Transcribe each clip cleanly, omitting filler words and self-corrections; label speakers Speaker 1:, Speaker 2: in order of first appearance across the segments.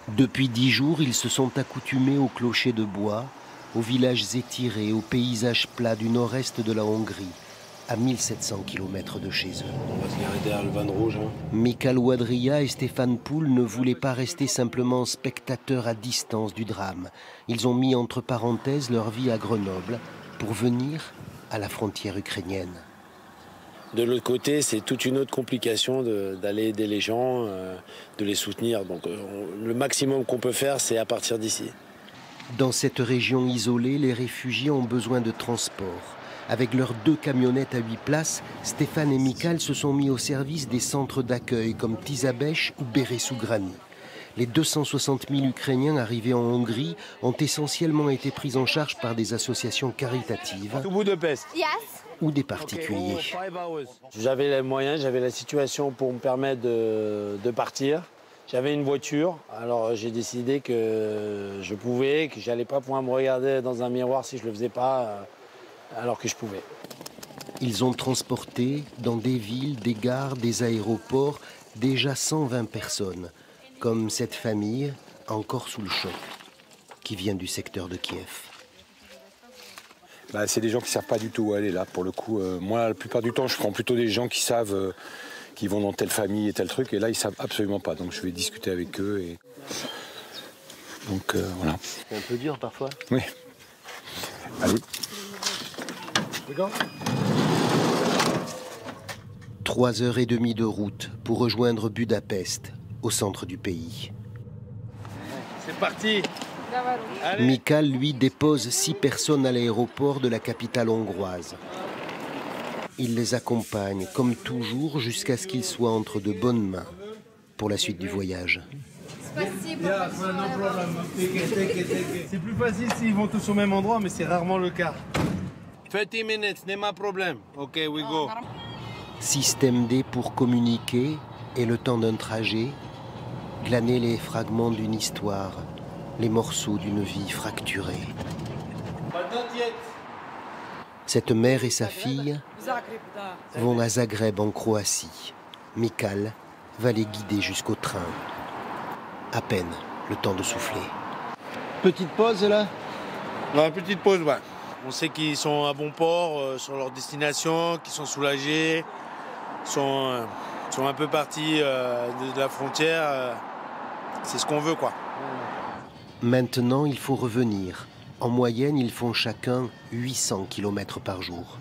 Speaker 1: Depuis 10 jours, ils se sont accoutumés aux clochers de bois, aux villages étirés, aux paysages plats du nord-est de la Hongrie, à 1700 km de chez eux.
Speaker 2: On va se garer derrière le van rouge.
Speaker 1: Michal Wadria et Stéphane Poul ne voulaient pas rester simplement spectateurs à distance du drame. Ils ont mis entre parenthèses leur vie à Grenoble pour venir à la frontière ukrainienne.
Speaker 2: De l'autre côté, c'est toute une autre complication d'aller aider les gens, de les soutenir. Donc le maximum qu'on peut faire, c'est à partir d'ici.
Speaker 1: Dans cette région isolée, les réfugiés ont besoin de transport. Avec leurs 2 camionnettes à 8 places, Stéphane et Michal se sont mis au service des centres d'accueil comme Tizabech ou Beresougrani. Les 260 000 Ukrainiens arrivés en Hongrie ont essentiellement été pris en charge par des associations caritatives ou des particuliers.
Speaker 2: J'avais les moyens, j'avais la situation pour me permettre de partir. J'avais une voiture, alors j'ai décidé que je pouvais, que j'allais pas pouvoir me regarder dans un miroir si je le faisais pas, alors que je pouvais.
Speaker 1: Ils ont transporté dans des villes, des gares, des aéroports, déjà 120 personnes, comme cette famille, encore sous le choc, qui vient du secteur de Kiev.
Speaker 3: C'est des gens qui ne savent pas du tout où aller là. Pour le coup, moi, la plupart du temps, je prends plutôt des gens qui savent qu'ils vont dans telle famille et tel truc. Et là, ils ne savent absolument pas. Donc, je vais discuter avec eux. Et... Donc, voilà.
Speaker 1: C'est un peu dur parfois.
Speaker 3: Oui. Allez.
Speaker 1: 3h30 de route pour rejoindre Budapest, au centre du pays.
Speaker 2: C'est parti.
Speaker 1: Michal, lui, dépose 6 personnes à l'aéroport de la capitale hongroise. Il les accompagne, comme toujours, jusqu'à ce qu'ils soient entre de bonnes mains pour la suite du voyage.
Speaker 4: C'est plus facile s'ils vont tous au même endroit, mais c'est rarement le cas.
Speaker 2: 30 minutes, n'est pas problème. Ok, we go.
Speaker 1: Système D pour communiquer et le temps d'un trajet, glaner les fragments d'une histoire, les morceaux d'une vie fracturée. Cette mère et sa fille vont à Zagreb en Croatie. Michal va les guider jusqu'au train. À peine le temps de souffler. Petite pause là?
Speaker 2: Ouais, petite pause, ouais. On sait qu'ils sont à bon port sur leur destination, qu'ils sont soulagés, sont un peu partis de la frontière. C'est ce qu'on veut, quoi.
Speaker 1: Maintenant, il faut revenir. En moyenne, ils font chacun 800 km par jour.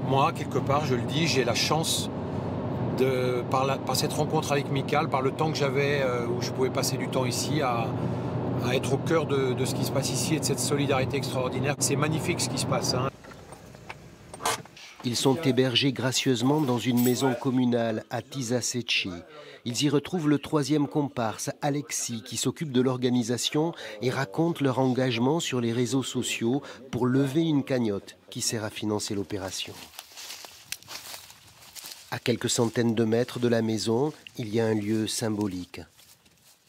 Speaker 5: Moi, quelque part, je le dis, j'ai la chance, par cette rencontre avec Michal, par le temps que j'avais, où je pouvais passer du temps ici, à être au cœur de ce qui se passe ici et de cette solidarité extraordinaire. C'est magnifique ce qui se passe.
Speaker 1: Ils sont hébergés gracieusement dans une maison communale à Tiszasécsi. Ils y retrouvent le 3e comparse, Alexis, qui s'occupe de l'organisation et raconte leur engagement sur les réseaux sociaux pour lever une cagnotte qui sert à financer l'opération. À quelques centaines de mètres de la maison, il y a un lieu symbolique,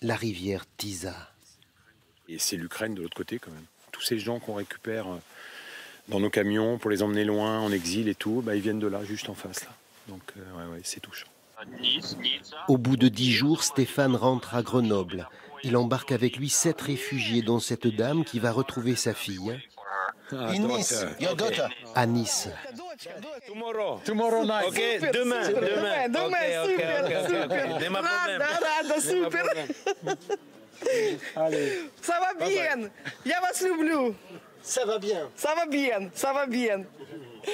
Speaker 1: la rivière Tisa.
Speaker 3: Et c'est l'Ukraine de l'autre côté quand même. Tous ces gens qu'on récupère dans nos camions pour les emmener loin, en exil et tout, ils viennent de là, juste en face là. Donc ouais, c'est touchant.
Speaker 1: Au bout de 10 jours, Stéphane rentre à Grenoble. Il embarque avec lui 7 réfugiés, dont cette dame qui va retrouver sa fille. À Nice.
Speaker 2: Tomorrow night. Ok, demain.
Speaker 6: Super. Ça va bien. Я вас люблю.
Speaker 1: Ça va bien.
Speaker 6: Ça va bien.